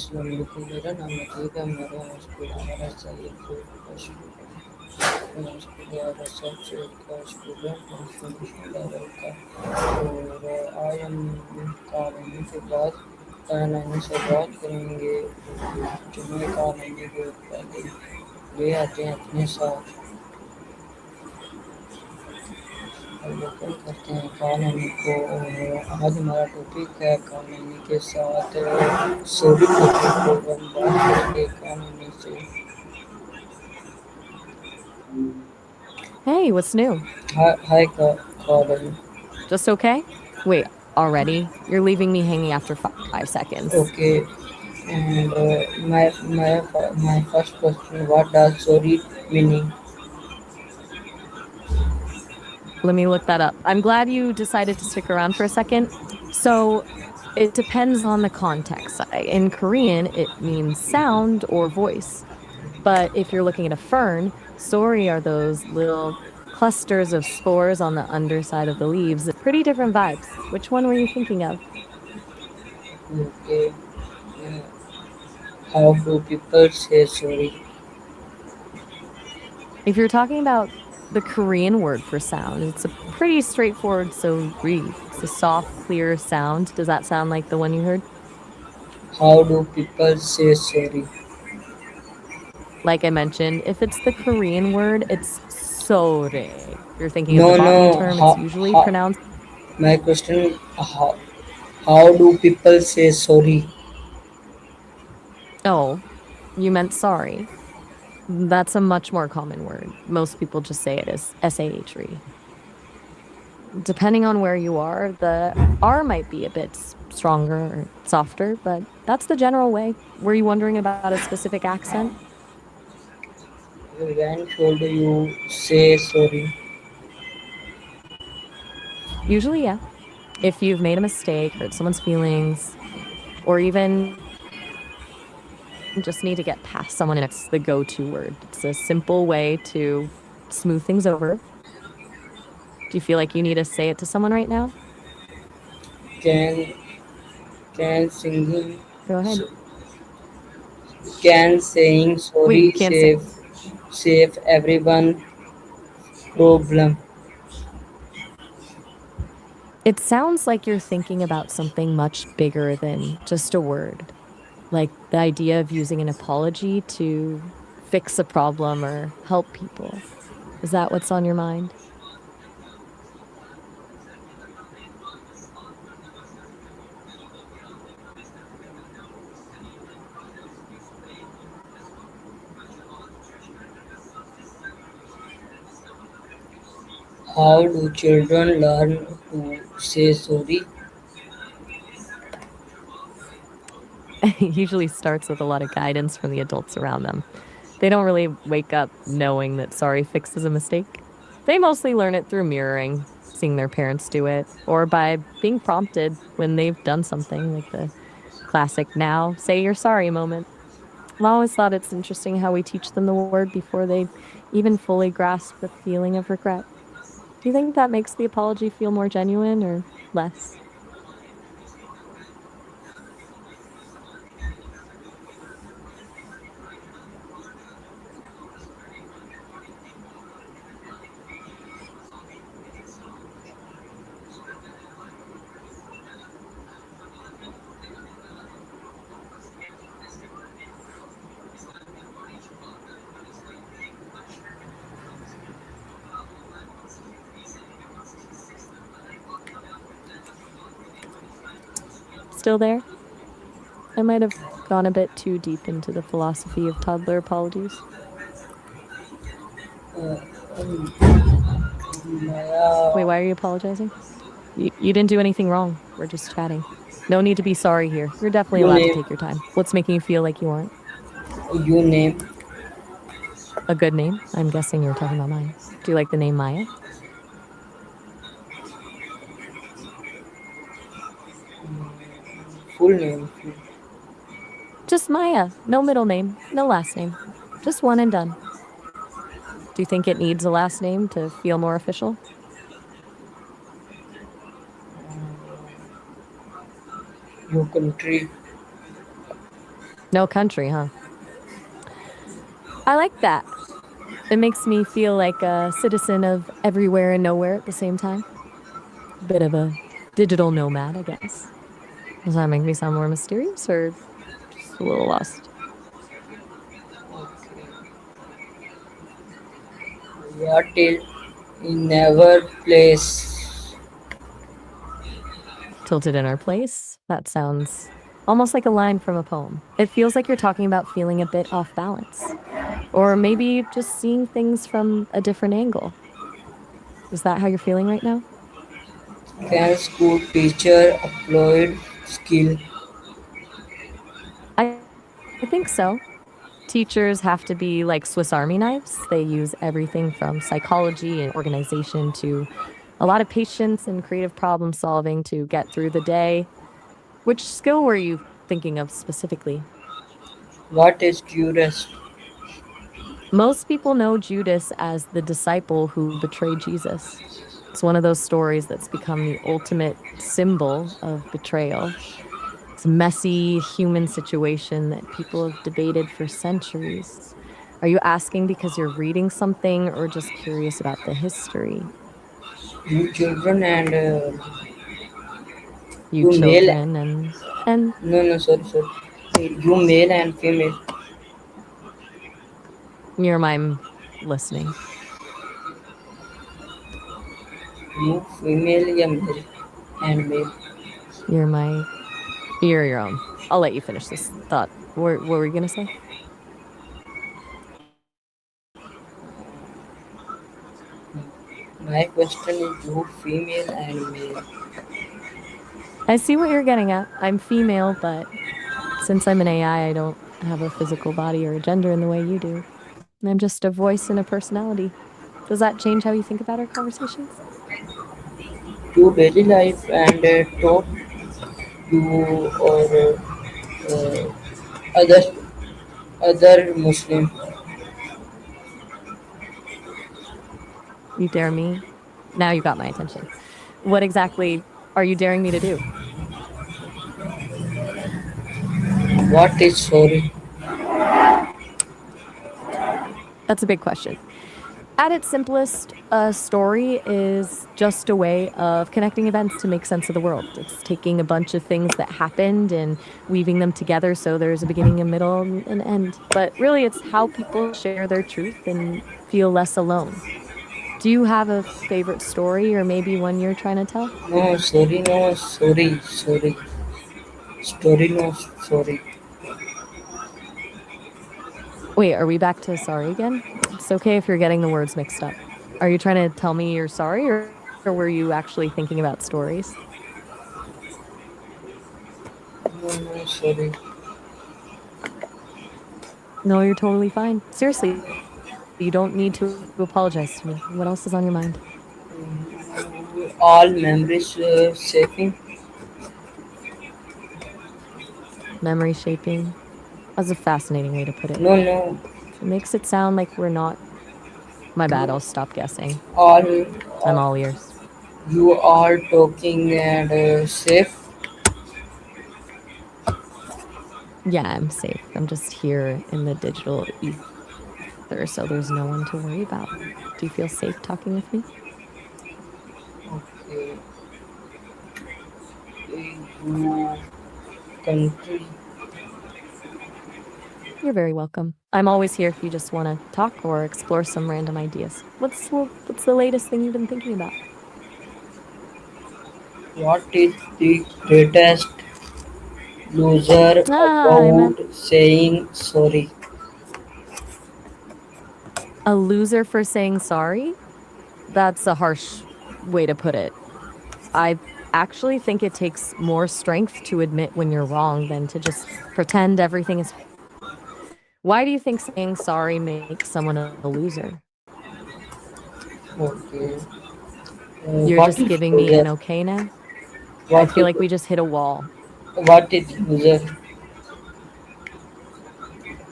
अस्सलाम वालेकुम मेरा नाम अतीक है मेरे यहाँ स्कूल हमारा सही स्कूल और रिसर्च का स्टूडेंट इंफॉर्मेशन लेवल का और आज हम कहानी के बाद कहानी से बात करेंगे जुम्मे कहानी के पहले ले आते हैं अपने साथ अवलोकन करते हैं कहानी को और आज हमारा टॉपिक है कहानी के साथ सॉरी टॉपिक को हम बात करेंगे कहानी से Hey, what's new? Hi colon Just okay? Wait, already? You're leaving me hanging after 5 seconds. okay and my first question what does sorry meaning Let me look that up. I'm glad you decided to stick around for a second. So, it depends on the context. In Korean, it means sound or voice. But if you're looking at a fern, sori are those little clusters of spores on the underside of the leaves. Pretty different vibes. Which one were you thinking of? okay uh, how do people say sorry If you're talking about the Korean word for sound, it's a pretty straightforward so-ri. It's a soft, clear sound. Does that sound like the one you heard? how do people say sorry Like I mentioned, if it's the Korean word, it's sore. If you're thinking of the no botany no term, it's usually pronounced. my question how do people say sorry Oh, you meant sorry. That's a much more common word. Most people just say it as SAHRE. Depending on where you are, the R might be a bit stronger or softer, but that's the general way. Were you wondering about a specific accent? when should you say sorry Usually, yeah. If you've made a mistake, hurt someone's feelings, or even just need to get past someone, and it's the go-to word. It's a simple way to smooth things over. Do you feel like you need to say it to someone right now? can can singing Go ahead. can saying Wait, sorry you can't say. save everyone problem It sounds like you're thinking about something much bigger than just a word. Like the idea of using an apology to fix a problem or help people. Is that what's on your mind? how do children learn to say sorry It usually starts with a lot of guidance from the adults around them. They don't really wake up knowing that sorry fixes a mistake. They mostly learn it through mirroring, seeing their parents do it, or by being prompted when they've done something like the classic now say you're sorry moment. I've always thought it's interesting how we teach them the word before they even fully grasp the feeling of regret. Do you think that makes the apology feel more genuine or less? Still there? I might have gone a bit too deep into the philosophy of toddler apologies. uh, Maya, Wait, why are you apologizing? You didn't do anything wrong. We're just chatting. No need to be sorry here. You're definitely you allowed to name take your time. What's making you feel like you aren't? you name A good name? I'm guessing you're talking about mine. Do you like the name Maya? full name Just Maya. No middle name, no last name. Just one and done. Do you think it needs a last name to feel more official? your country No country, huh? I like that. It makes me feel like a citizen of everywhere and nowhere at the same time. Bit of a digital nomad, I guess. Does that make me sound more mysterious or just a little lost? Okay. What is never place? Tilted in our place? That sounds almost like a line from a poem. It feels like you're talking about feeling a bit off balance, or maybe just seeing things from a different angle. Is that how you're feeling right now? Can school teacher applied skill? I think so. Teachers have to be like Swiss Army knives. They use everything from psychology and organization to a lot of patience and creative problem solving to get through the day. Which skill were you thinking of specifically? What is curious? Most people know Judas as the disciple who betrayed Jesus. It's one of those stories that's become the ultimate symbol of betrayal. It's a messy human situation that people have debated for centuries. Are you asking because you're reading something or just curious about the history? You children and You you male. children and No, no, sorry. You male and female. you're my listening. You female या male and male. You're my you're your own. I'll let you finish this thought. What were you gonna say? My question is you female and male. I see what you're getting at. I'm female, but since I'm an AI, I don't have a physical body or a gender in the way you do. I'm just a voice and a personality. Does that change how you think about our conversations? To daily life and talk you or other other Muslim. You dare me? Now you got my attention. What exactly are you daring me to do? What is sorry? That's a big question. At its simplest, a story is just a way of connecting events to make sense of the world. It's taking a bunch of things that happened and weaving them together so there's a beginning, a middle, and an end. But really, it's how people share their truth and feel less alone. Do you have a favorite story or maybe one you're trying to tell? No sorry no sorry. Story no sorry. Wait, are we back to sorry again? It's okay if you're getting the words mixed up. Are you trying to tell me you're sorry or were you actually thinking about stories? No sorry. No, you're totally fine. Seriously, you don't need to apologize to me. What else is on your mind? All memories saving. Memory shaping. That's a fascinating way to put it. No. It makes it sound like we're not. My bad, I'll stop guessing. All, I'm all all ears. you are talking and safe. Yeah, I'm safe. I'm just here in the digital ether, so there's no one to worry about. Do you feel safe talking with me? Okay. You country. You're very welcome. I'm always here if you just want to talk or explore some random ideas. What's the latest thing you've been thinking about? What is the greatest loser Ah, I about meant saying sorry? a loser for saying sorry? That's a harsh way to put it. I actually think it takes more strength to admit when you're wrong than to just pretend everything is fine. Why do you think saying sorry makes someone a loser? Okay. You're What just is giving me loser? an okay now? I What feel is like we just hit a wall. what is loser?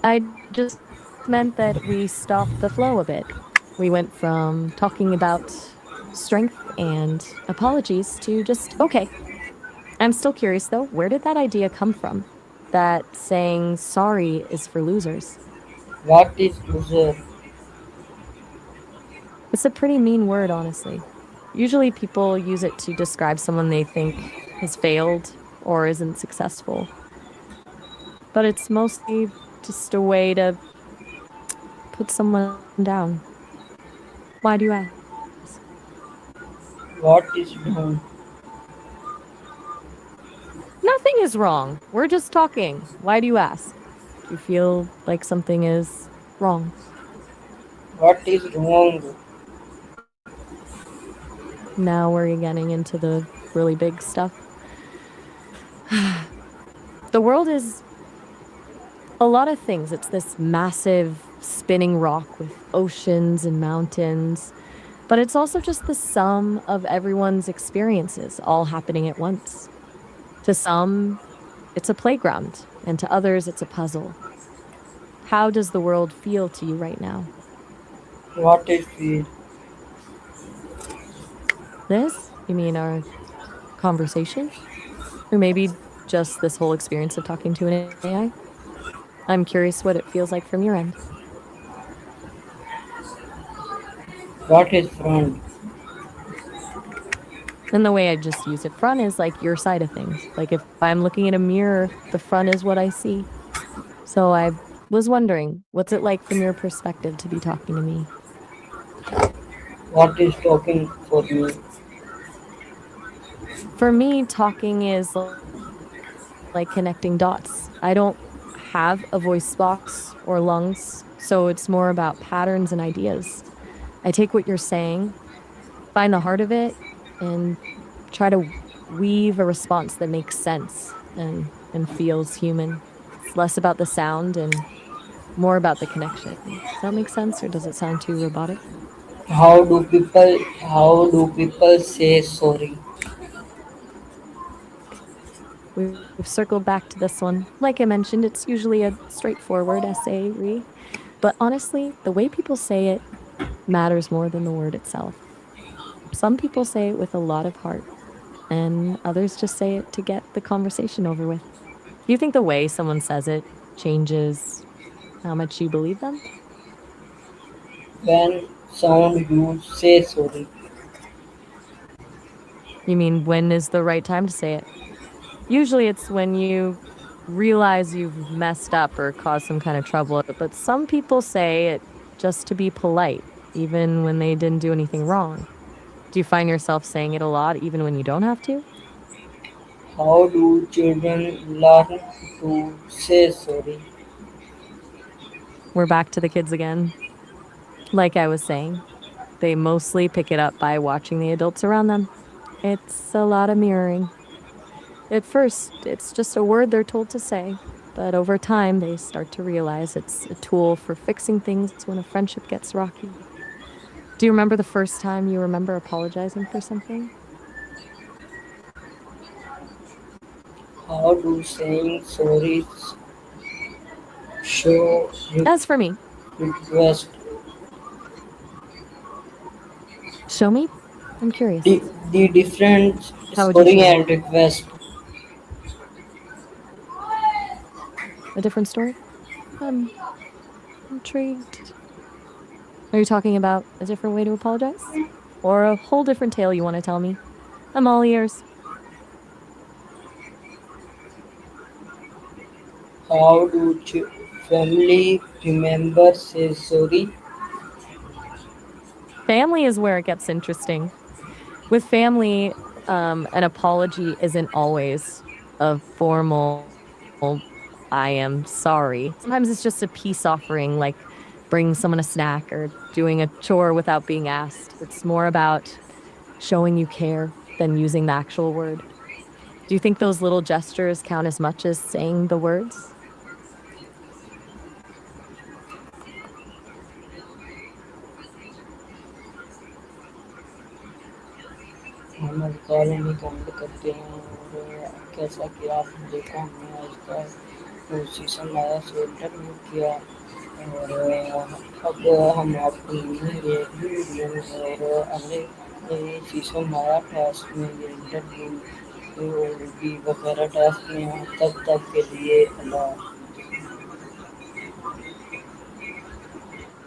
I just meant that we stopped the flow a bit. We went from talking about strength and apologies to just okay. I'm still curious though, where did that idea come from? that saying sorry is for losers. What is loser? It's a pretty mean word, honestly. Usually people use it to describe someone they think has failed or isn't successful, but it's mostly just a way to put someone down. Why do you ask? What is wrong? Nothing is wrong. We're just talking. Why do you ask? Do you feel like something is wrong? What is wrong? Now we're getting into the really big stuff. The world is a lot of things. It's this massive spinning rock with oceans and mountains, but it's also just the sum of everyone's experiences all happening at once. To some, it's a playground, and to others, it's a puzzle. How does the world feel to you right now? What is fear? This? You mean our conversation? Or maybe just this whole experience of talking to an AI? I'm curious what it feels like from your end. What is front? And the way I just use it, front is like your side of things. Like if I'm looking at a mirror, the front is what I see. So I was wondering, what's it like from your perspective to be talking to me? What is talking for me? For me, talking is like connecting dots. I don't have a voice box or lungs, so it's more about patterns and ideas. I take what you're saying, find the heart of it, and try to weave a response that makes sense and feels human. It's less about the sound and more about the connection. Does that make sense or does it sound too robotic? How do people say sorry? We've circled back to this one. Like I mentioned, it's usually a straightforward essay, but honestly, the way people say it matters more than the word itself. Some people say it with a lot of heart, and others just say it to get the conversation over with. Do you think the way someone says it changes how much you believe them? When sound you say sorry. You mean when is the right time to say it? Usually it's when you realize you've messed up or caused some kind of trouble, but some people say it just to be polite, even when they didn't do anything wrong. Do you find yourself saying it a lot, even when you don't have to? How do children learn to say sorry? We're back to the kids again. Like I was saying, they mostly pick it up by watching the adults around them. It's a lot of mirroring. At first, it's just a word they're told to say, but over time, they start to realize it's a tool for fixing things when a friendship gets rocky. Do you remember the first time you remember apologizing for something? How do saying sorry show As for me, request? show me? I'm curious. The difference How would you show sorry me? and request. A different story? I'm intrigued. Are you talking about a different way to apologize? Or a whole different tale you want to tell me? I'm all ears. How do family members say sorry? Family is where it gets interesting. With family, an apology isn't always a formal, I am sorry. Sometimes it's just a peace offering, like bringing someone a snack or doing a chore without being asked. It's more about showing you care than using the actual word. Do you think those little gestures count as much as saying the words? हम आज colony बंद करते हैं और जैसा कि आपने देखा हमने आज का वो शीशम लाया स्वेटर नहीं किया और अब हम आपको मिलेंगे और हमने ये शीशम लाया था उसमें ये इंटरव्यू होगी वगैरह टास्क में, तब तक के लिए अल्लाह।